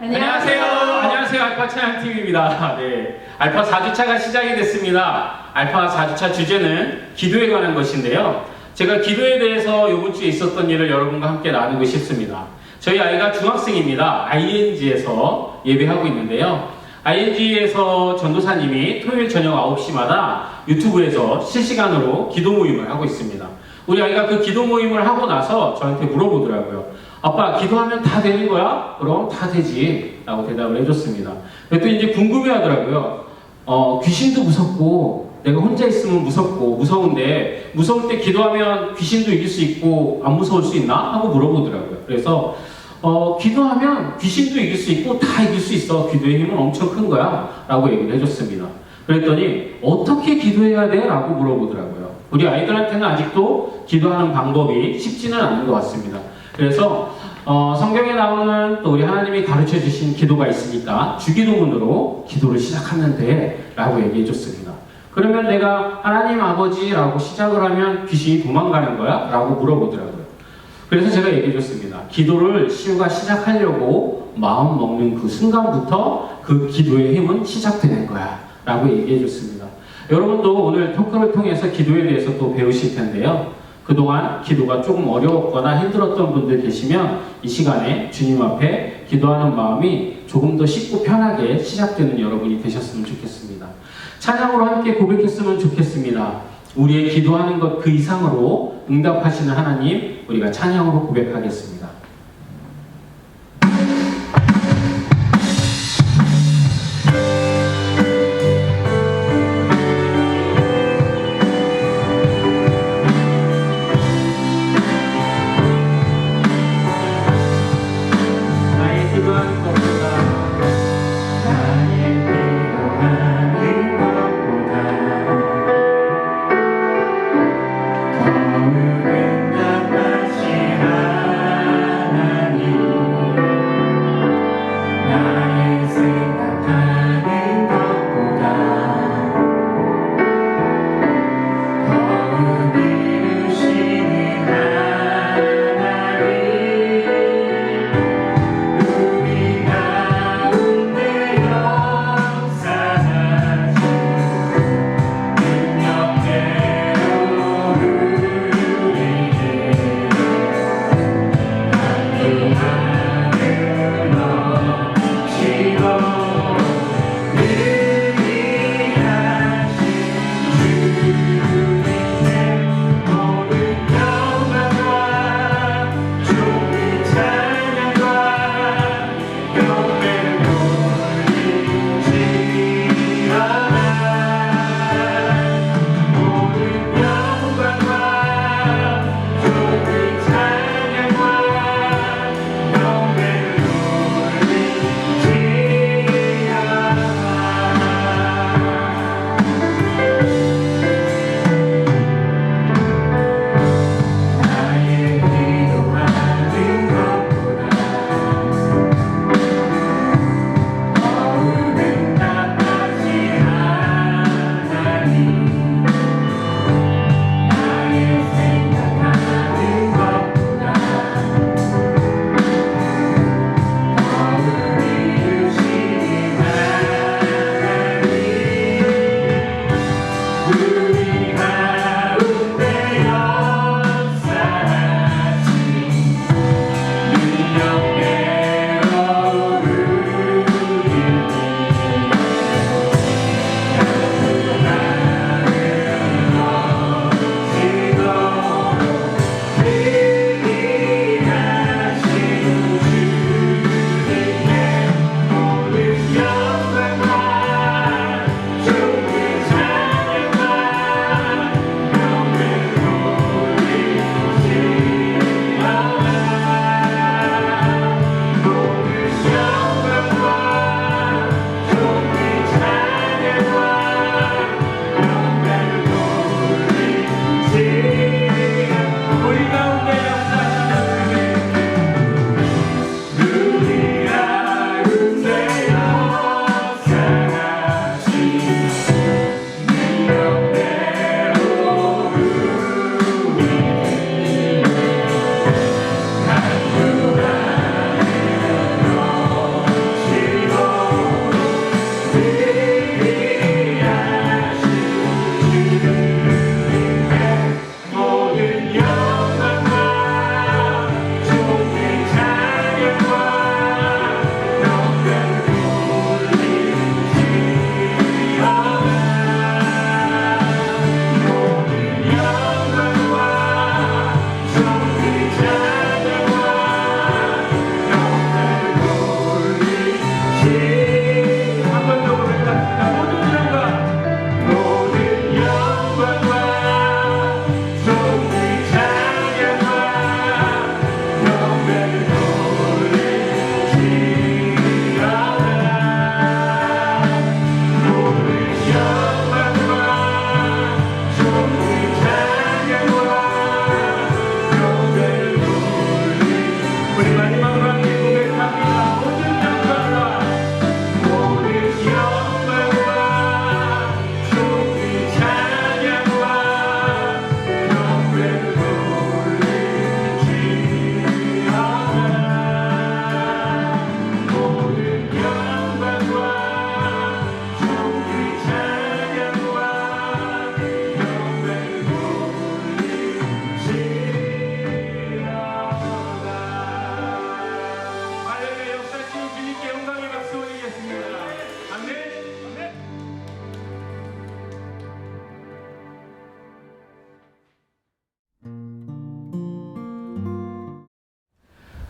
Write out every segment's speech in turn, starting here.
안녕하세요. 알파 찬양팀입니다. 네, 알파 4주차가 시작이 됐습니다. 알파 4주차 주제는 기도에 관한 것인데요. 제가 기도에 대해서 이번 주에 있었던 일을 여러분과 함께 나누고 싶습니다. 저희 아이가 중학생입니다. ING에서 예배하고 있는데요. ING에서 전도사님이 토요일 저녁 9시마다 유튜브에서 실시간으로 기도 모임을 하고 있습니다. 우리 아이가 그 기도 모임을 하고 나서 저한테 물어보더라고요. 아빠, 기도하면 다 되는 거야? 그럼 다 되지. 라고 대답을 해줬습니다. 그랬더니 이제 궁금해 하더라고요. 귀신도 무섭고, 내가 혼자 있으면 무섭고, 무서운데, 무서울 때 기도하면 귀신도 이길 수 있고, 안 무서울 수 있나? 하고 물어보더라고요. 그래서, 기도하면 귀신도 이길 수 있고, 다 이길 수 있어. 기도의 힘은 엄청 큰 거야. 라고 얘기를 해줬습니다. 그랬더니, 어떻게 기도해야 돼? 라고 물어보더라고요. 우리 아이들한테는 아직도 기도하는 방법이 쉽지는 않은 것 같습니다. 그래서 성경에 나오는 또 우리 하나님이 가르쳐 주신 기도가 있으니까 주기도문으로 기도를 시작하면 돼 라고 얘기해 줬습니다. 그러면 내가 하나님 아버지라고 시작을 하면 귀신이 도망가는 거야? 라고 물어보더라고요. 그래서 제가 얘기해 줬습니다. 기도를 시우가 시작하려고 마음 먹는 그 순간부터 그 기도의 힘은 시작되는 거야 라고 얘기해 줬습니다. 여러분도 오늘 토크를 통해서 기도에 대해서 또 배우실 텐데요. 그동안 기도가 조금 어려웠거나 힘들었던 분들 계시면 이 시간에 주님 앞에 기도하는 마음이 조금 더 쉽고 편하게 시작되는 여러분이 되셨으면 좋겠습니다. 찬양으로 함께 고백했으면 좋겠습니다. 우리의 기도하는 것 그 이상으로 응답하시는 하나님, 우리가 찬양으로 고백하겠습니다. 더욱 응답하시라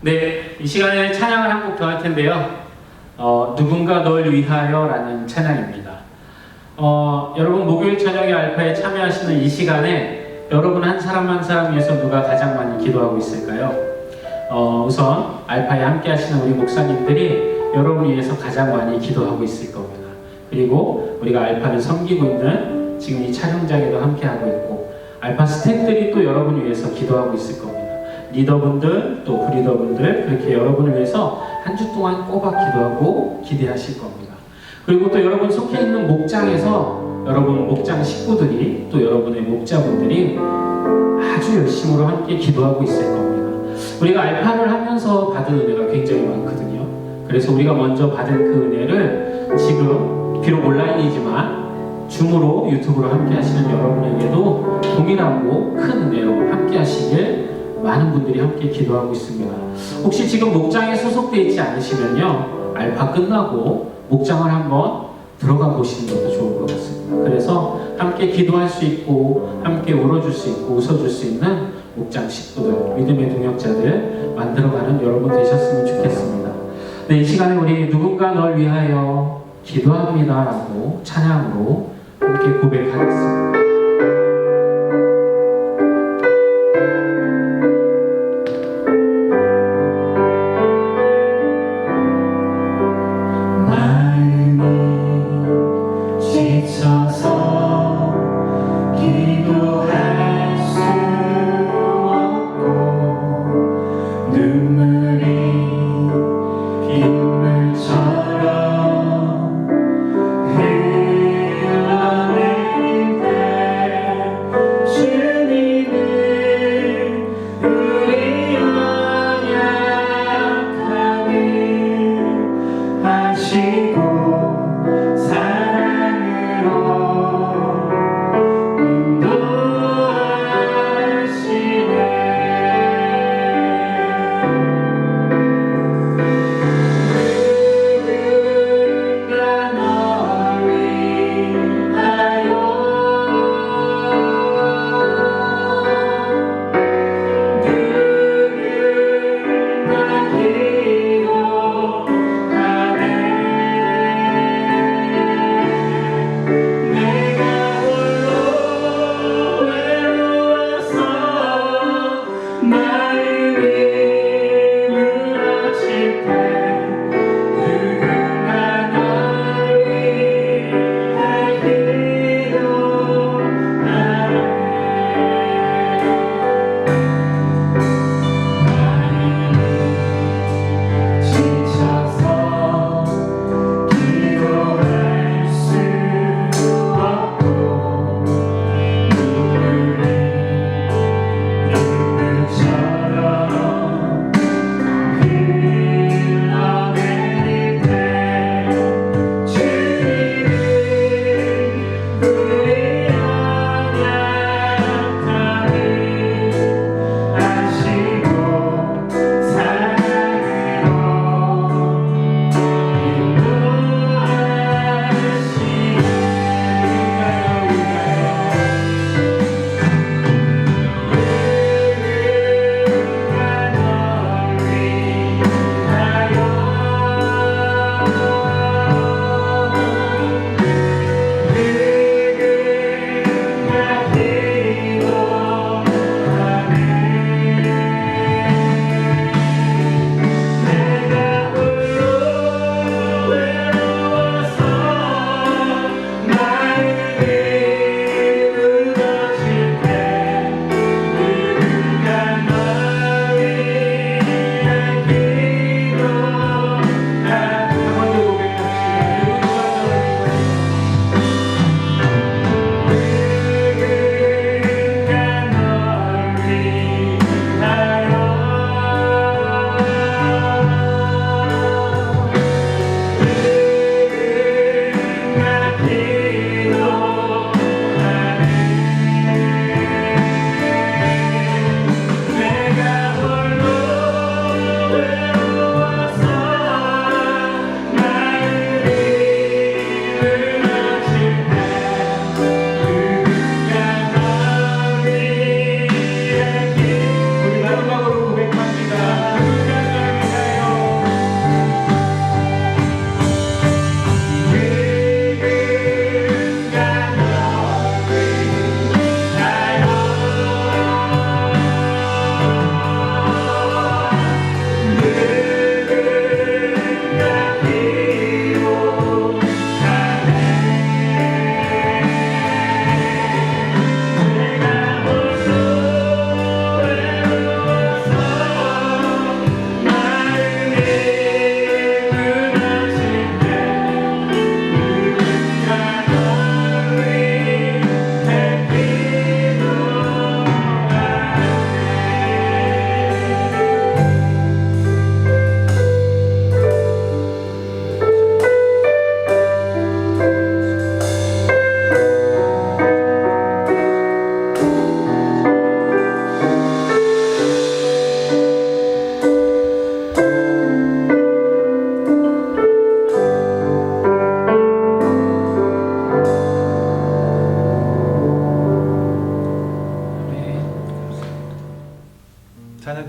네, 이 시간에 찬양을 한 곡 더 할 텐데요. 누군가 널 위하여라는 찬양입니다. 여러분 목요일 저녁에 알파에 참여하시는 이 시간에 여러분 한 사람 한 사람 위해서 누가 가장 많이 기도하고 있을까요? 우선 알파에 함께 하시는 우리 목사님들이 여러분 위해서 가장 많이 기도하고 있을 겁니다. 그리고 우리가 알파를 섬기고 있는 지금 이 촬영장에도 함께 하고 있고 알파 스태프들이 또 여러분 위해서 기도하고 있을 겁니다. 리더분들 또 브리더분들 그렇게 여러분을 위해서 한 주 동안 꼬박 기도하고 기대하실 겁니다. 그리고 또 여러분 속해 있는 목장에서 여러분 목장 식구들이 또 여러분의 목자분들이 아주 열심으로 함께 기도하고 있을 겁니다. 우리가 알파를 하면서 받은 은혜가 굉장히 많거든요. 그래서 우리가 먼저 받은 그 은혜를 지금 비록 온라인이지만 줌으로 유튜브로 함께 하시는 여러분에게도 동일하고 큰 은혜로 함께 하시길 많은 분들이 함께 기도하고 있습니다. 혹시 지금 목장에 소속되어 있지 않으시면요, 알파 끝나고 목장을 한번 들어가 보시는 것도 좋을 것 같습니다. 그래서 함께 기도할 수 있고 함께 울어줄 수 있고 웃어줄 수 있는 목장 식구들, 믿음의 동역자들 만들어가는 여러분 되셨으면 좋겠습니다. 네, 이 시간에 우리 누군가 널 위하여 기도합니다 라고 찬양으로 함께 고백하겠습니다. 사랑으로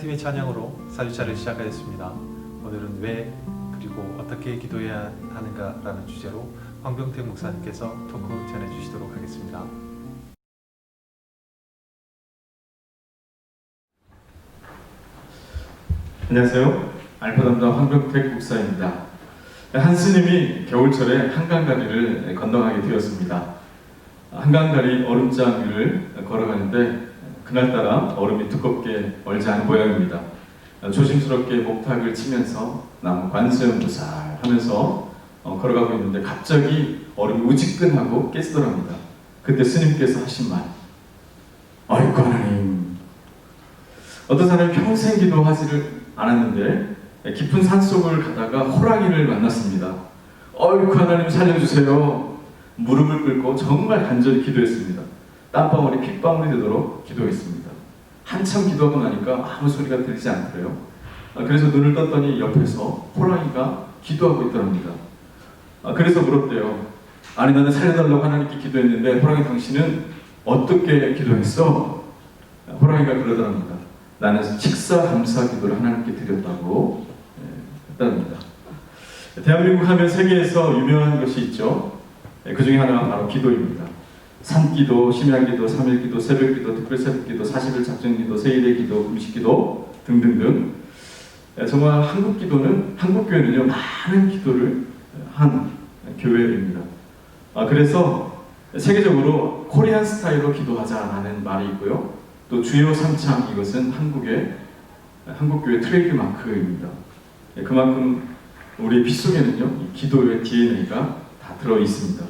찬양팀의 찬양으로 4주차를 시작하였습니다. 오늘은 왜 그리고 어떻게 기도해야 하는가라는 주제로 황병택 목사님께서 토크 전해주시도록 하겠습니다. 안녕하세요. 알파 담당 황병택 목사입니다. 한 스님이 겨울철에 한강다리를 건너가게 되었습니다. 한강다리 얼음장 위를 걸어가는데 그날따라 얼음이 두껍게 얼지 않은 모양입니다. 조심스럽게 목탁을 치면서 나무 관세음보살 하면서 걸어가고 있는데 갑자기 얼음이 우지끈하고 깨지더랍니다. 그때 스님께서 하신 말, 아이고 하나님, 어떤 사람이 평생 기도하지를 않았는데 깊은 산속을 가다가 호랑이를 만났습니다. 어이구 하나님 살려주세요. 무릎을 꿇고 정말 간절히 기도했습니다. 땀방울이 핏방울이 되도록 기도했습니다. 한참 기도하고 나니까 아무 소리가 들리지 않더래요. 그래서 눈을 떴더니 옆에서 호랑이가 기도하고 있더랍니다. 그래서 물었대요. 아니 나는 살려달라고 하나님께 기도했는데 호랑이 당신은 어떻게 기도했어? 호랑이가 그러더랍니다. 나는 식사 감사 기도를 하나님께 드렸다고 했답니다. 대한민국 하면 세계에서 유명한 것이 있죠. 그 중에 하나가 바로 기도입니다. 산기도, 심야기도, 3일기도, 새벽기도, 특별새벽기도, 40일 작정기도, 세일의 기도, 음식기도 등등등. 정말 한국교회는요 많은 기도를 한 교회입니다. 그래서 세계적으로 코리안 스타일로 기도하자라는 말이 있고요. 또 주요 삼창, 이것은 한국교회 트레이드 마크입니다. 그만큼 우리 피 속에는요 이 기도의 DNA가 다 들어 있습니다.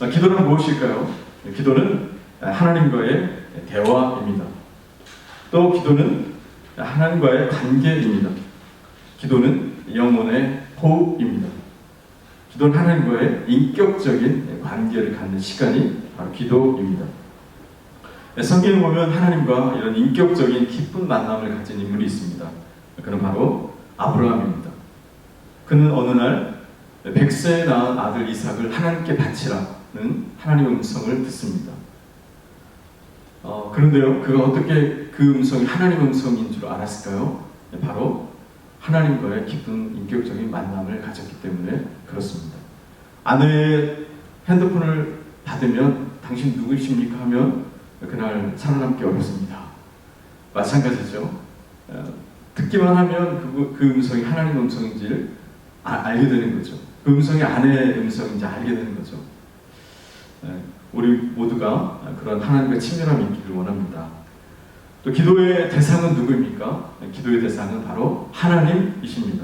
기도는 무엇일까요? 기도는 하나님과의 대화입니다. 또 기도는 하나님과의 관계입니다. 기도는 영혼의 호흡입니다. 기도는 하나님과의 인격적인 관계를 갖는 시간이 바로 기도입니다. 성경에 보면 하나님과 이런 인격적인 기쁜 만남을 가진 인물이 있습니다. 그는 바로 아브라함입니다. 그는 어느 날 100세에 낳은 아들 이삭을 하나님께 바치라는 하나님의 음성을 듣습니다. 그런데요, 그가 어떻게 그 음성이 하나님의 음성인 줄 알았을까요? 바로 하나님과의 깊은 인격적인 만남을 가졌기 때문에 그렇습니다. 아내의 핸드폰을 받으면 당신 누구십니까? 하면 그날 살아남기 어렵습니다. 마찬가지죠. 듣기만 하면 그 음성이 하나님의 음성인지를 알게 되는 거죠. 그 음성이 아내의 음성인지 알게 되는 거죠. 우리 모두가 그런 하나님과 친밀함이 있기를 원합니다. 또 기도의 대상은 누구입니까? 기도의 대상은 바로 하나님이십니다.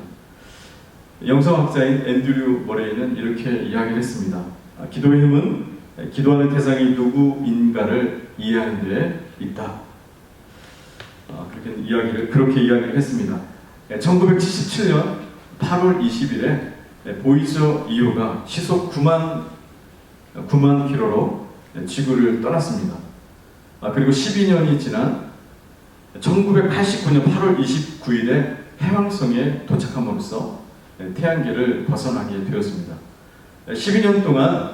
영성학자인 앤드류 머레이는 이렇게 이야기를 했습니다. 기도의 힘은 기도하는 대상이 누구인가를 이해하는 데 있다. 그렇게 이야기를 했습니다. 1977년 8월 20일에 보이저 2호가 시속 9만 킬로로 지구를 떠났습니다. 그리고 12년이 지난 1989년 8월 29일에 해왕성에 도착함으로써 태양계를 벗어나게 되었습니다. 12년 동안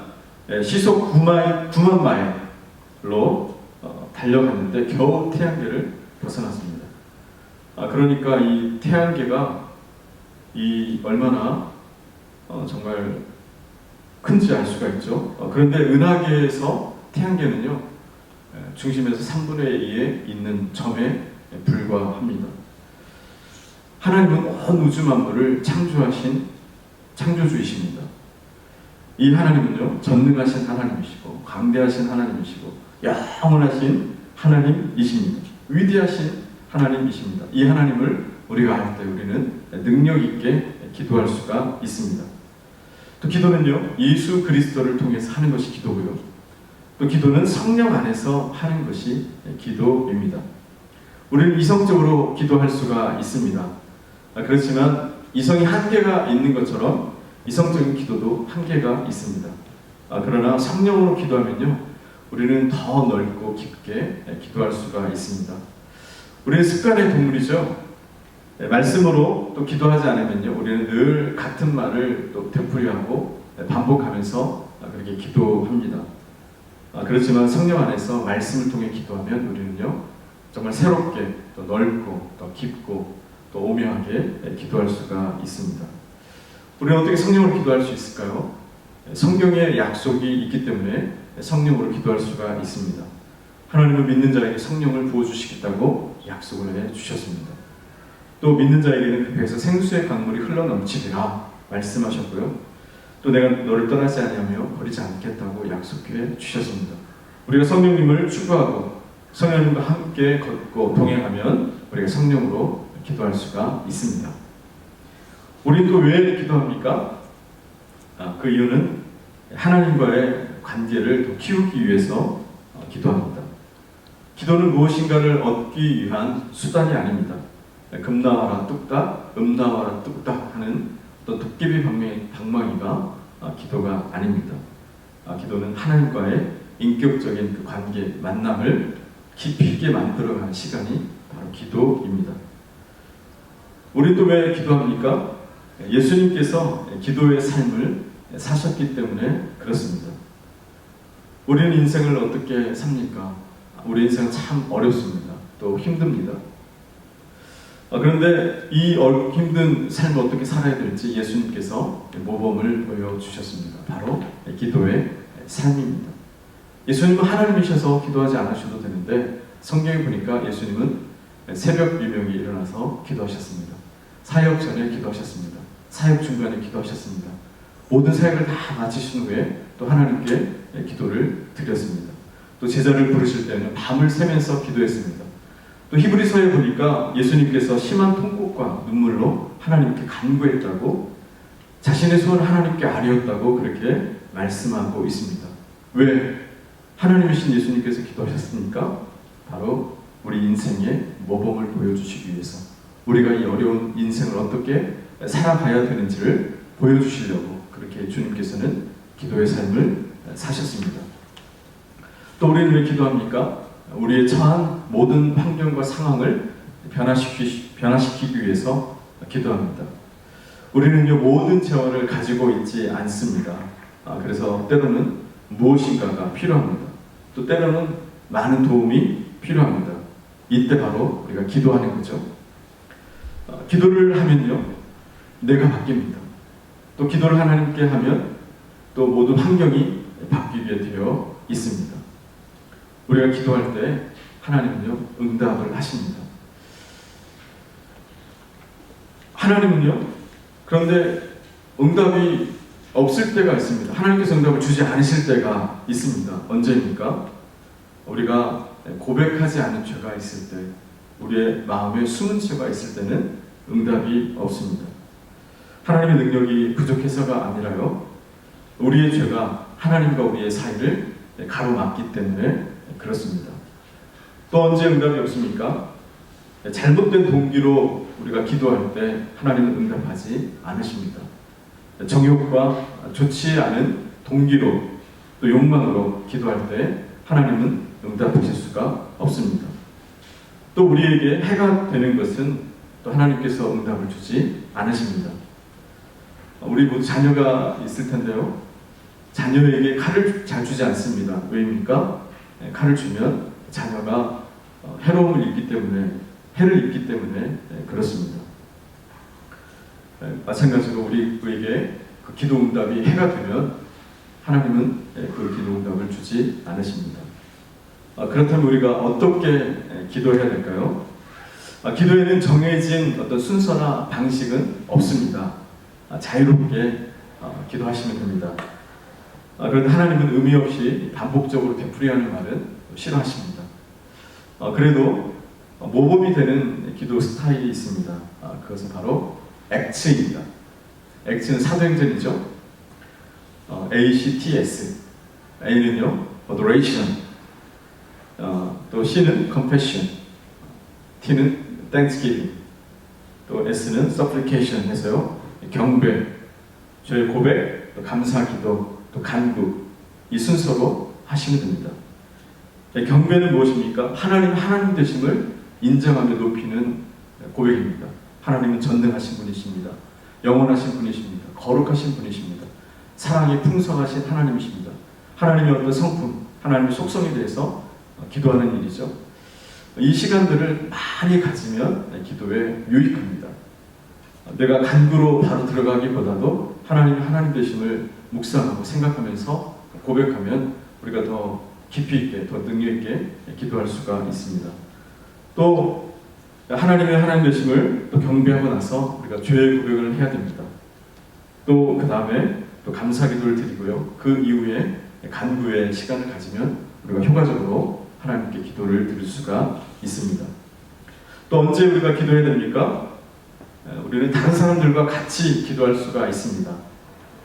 시속 9만 마일로 달려갔는데 겨우 태양계를 벗어났습니다. 그러니까 이 태양계가 얼마나 정말 큰지 알 수가 있죠. 그런데 은하계에서 태양계는요 중심에서 3분의 2에 있는 점에 불과합니다. 하나님은 온 우주 만물을 창조하신 창조주이십니다. 이 하나님은요 전능하신 하나님이시고 강대하신 하나님이시고 영원하신 하나님이십니다. 위대하신 하나님이십니다. 이 하나님을 우리가 알 때 우리는 능력 있게 기도할 수가 있습니다. 또 기도는요 예수 그리스도를 통해서 하는 것이 기도고요. 또 기도는 성령 안에서 하는 것이 기도입니다. 우리는 이성적으로 기도할 수가 있습니다. 그렇지만 이성이 한계가 있는 것처럼 이성적인 기도도 한계가 있습니다. 그러나 성령으로 기도하면요 우리는 더 넓고 깊게 기도할 수가 있습니다. 우리는 습관의 동물이죠. 말씀으로 또 기도하지 않으면요 우리는 늘 같은 말을 또 되풀이하고 반복하면서 그렇게 기도합니다. 그렇지만 성령 안에서 말씀을 통해 기도하면 우리는요 정말 새롭게 또 넓고 또 깊고 또 오묘하게 기도할 수가 있습니다. 우리는 어떻게 성령으로 기도할 수 있을까요? 성경에 약속이 있기 때문에 성령으로 기도할 수가 있습니다. 하나님은 믿는 자에게 성령을 부어주시겠다고 약속을 해주셨습니다. 또 믿는 자에게는 그 배에서 생수의 강물이 흘러넘치리라 말씀하셨고요. 또 내가 너를 떠나지 아니하며 버리지 않겠다고 약속해 주셨습니다. 우리가 성령님을 추구하고 성령님과 함께 걷고 동행하면 우리가 성령으로 기도할 수가 있습니다. 우리는 또 왜 기도합니까? 그 이유는 하나님과의 관계를 더 키우기 위해서 기도합니다. 기도는 무엇인가를 얻기 위한 수단이 아닙니다. 금나와라 뚝딱, 음나와라 뚝딱 하는 어떤 도깨비 방망이가 기도가 아닙니다. 기도는 하나님과의 인격적인 그 관계, 만남을 깊이 있게 만들어가는 시간이 바로 기도입니다. 우리 또 왜 기도합니까? 예수님께서 기도의 삶을 사셨기 때문에 그렇습니다. 우리는 인생을 어떻게 삽니까? 우리 인생은 참 어렵습니다. 또 힘듭니다. 그런데 이 힘든 삶을 어떻게 살아야 될지 예수님께서 모범을 보여주셨습니다. 바로 기도의 삶입니다. 예수님은 하나님이셔서 기도하지 않으셔도 되는데 성경에 보니까 예수님은 새벽 비명이 일어나서 기도하셨습니다. 사역 전에 기도하셨습니다. 사역 중간에 기도하셨습니다. 모든 사역을 다 마치신 후에 또 하나님께 기도를 드렸습니다. 또 제자를 부르실 때는 밤을 새면서 기도했습니다. 또 히브리서에 보니까 예수님께서 심한 통곡과 눈물로 하나님께 간구했다고, 자신의 소원을 하나님께 아뢰었다고 그렇게 말씀하고 있습니다. 왜 하나님이신 예수님께서 기도하셨습니까? 바로 우리 인생의 모범을 보여주시기 위해서, 우리가 이 어려운 인생을 어떻게 살아가야 되는지를 보여주시려고 그렇게 주님께서는 기도의 삶을 사셨습니다. 또 우리는 왜 기도합니까? 우리의 처한 모든 환경과 상황을 변화시키기 위해서 기도합니다. 우리는요, 모든 재원을 가지고 있지 않습니다. 그래서 때로는 무엇인가가 필요합니다. 또 때로는 많은 도움이 필요합니다. 이때 바로 우리가 기도하는 거죠. 기도를 하면요, 내가 바뀝니다. 또 기도를 하나님께 하면 또 모든 환경이 바뀌게 되어 있습니다. 우리가 기도할 때 하나님은요, 응답을 하십니다. 하나님은요, 그런데 응답이 없을 때가 있습니다. 하나님께서 응답을 주지 않으실 때가 있습니다. 언제입니까? 우리가 고백하지 않은 죄가 있을 때, 우리의 마음에 숨은 죄가 있을 때는 응답이 없습니다. 하나님의 능력이 부족해서가 아니라요, 우리의 죄가 하나님과 우리의 사이를 가로막기 때문에 그렇습니다. 또 언제 응답이 없습니까? 잘못된 동기로 우리가 기도할 때 하나님은 응답하지 않으십니다. 정욕과 좋지 않은 동기로 또 욕망으로 기도할 때 하나님은 응답하실 수가 없습니다. 또 우리에게 해가 되는 것은 또 하나님께서 응답을 주지 않으십니다. 우리 모두 자녀가 있을 텐데요, 자녀에게 칼을 잘 주지 않습니다. 왜입니까? 칼을 주면 자녀가 해로움을 입기 때문에, 해를 입기 때문에 그렇습니다. 마찬가지로 우리에게 그 기도 응답이 해가 되면 하나님은 그 기도 응답을 주지 않으십니다. 그렇다면 우리가 어떻게 기도해야 될까요? 기도에는 정해진 어떤 순서나 방식은 없습니다. 자유롭게 기도하시면 됩니다. 그런데 하나님은 의미 없이 반복적으로 되풀이하는 말은 싫어하십니다. 그래도 모범이 되는 기도 스타일이 있습니다. 그것은 바로 액츠입니다. 액츠는 사도행전이죠. ACTS. A는요, adoration. 또 C는 compassion. T는 thanksgiving. 또 S는 supplication 해서요, 경배, 저의 고백, 또 감사기도, 또 간구, 이 순서로 하시면 됩니다. 경배는 무엇입니까? 하나님 되심을 인정하며 높이는 고백입니다. 하나님은 전능하신 분이십니다. 영원하신 분이십니다. 거룩하신 분이십니다. 사랑이 풍성하신 하나님이십니다. 하나님의 어떤 성품, 하나님의 속성에 대해서 기도하는 일이죠. 이 시간들을 많이 가지면 기도에 유익합니다. 내가 간구로 바로 들어가기보다도 하나님 되심을 묵상하고 생각하면서 고백하면 우리가 더 깊이 있게, 더 능력 있게 기도할 수가 있습니다. 또 하나님 되심을 또 경배하고 나서 우리가 죄의 고백을 해야 됩니다. 또 그 다음에 또 감사기도를 드리고요. 그 이후에 간구의 시간을 가지면 우리가 효과적으로 하나님께 기도를 드릴 수가 있습니다. 또 언제 우리가 기도해야 됩니까? 우리는 다른 사람들과 같이 기도할 수가 있습니다.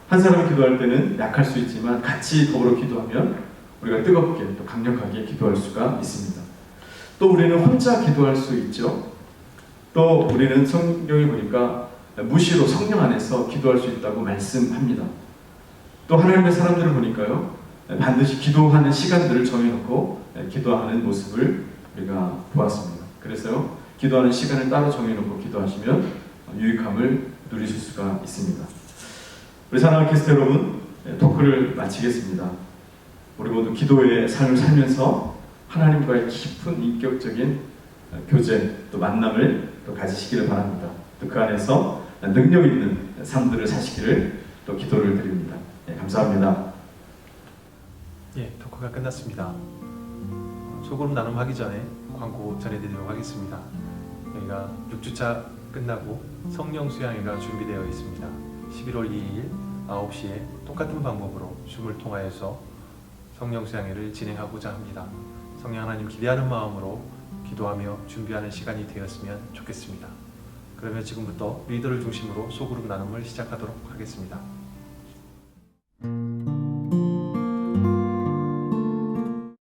한 사람이 기도할 때는 약할 수 있지만 같이 더불어 기도하면 우리가 뜨겁게 또 강력하게 기도할 수가 있습니다. 또 우리는 혼자 기도할 수 있죠. 또 우리는 성경에 보니까 무시로 성령 안에서 기도할 수 있다고 말씀합니다. 또 하나님의 사람들을 보니까요, 반드시 기도하는 시간들을 정해놓고 기도하는 모습을 우리가 보았습니다. 그래서요, 기도하는 시간을 따로 정해놓고 기도하시면 유익함을 누리실 수가 있습니다. 우리 사랑하는 게스트 여러분, 토크를 마치겠습니다. 우리 모두 기도의 삶을 살면서 하나님과의 깊은 인격적인 교제, 또 만남을 또 가지시기를 바랍니다. 또 그 안에서 능력 있는 삶들을 사시기를 또 기도를 드립니다. 감사합니다. 예, 토크가 끝났습니다. 소그룹 나눔하기 전에 광고 전해드리도록 하겠습니다. 저희가 6주차 끝나고 성령 수양회가 준비되어 있습니다. 11월 2일 9시에 똑같은 방법으로 줌을 통하여서 성령 수양회를 진행하고자 합니다. 성령 하나님 기대하는 마음으로 기도하며 준비하는 시간이 되었으면 좋겠습니다. 그러면 지금부터 리더를 중심으로 소그룹 나눔을 시작하도록 하겠습니다.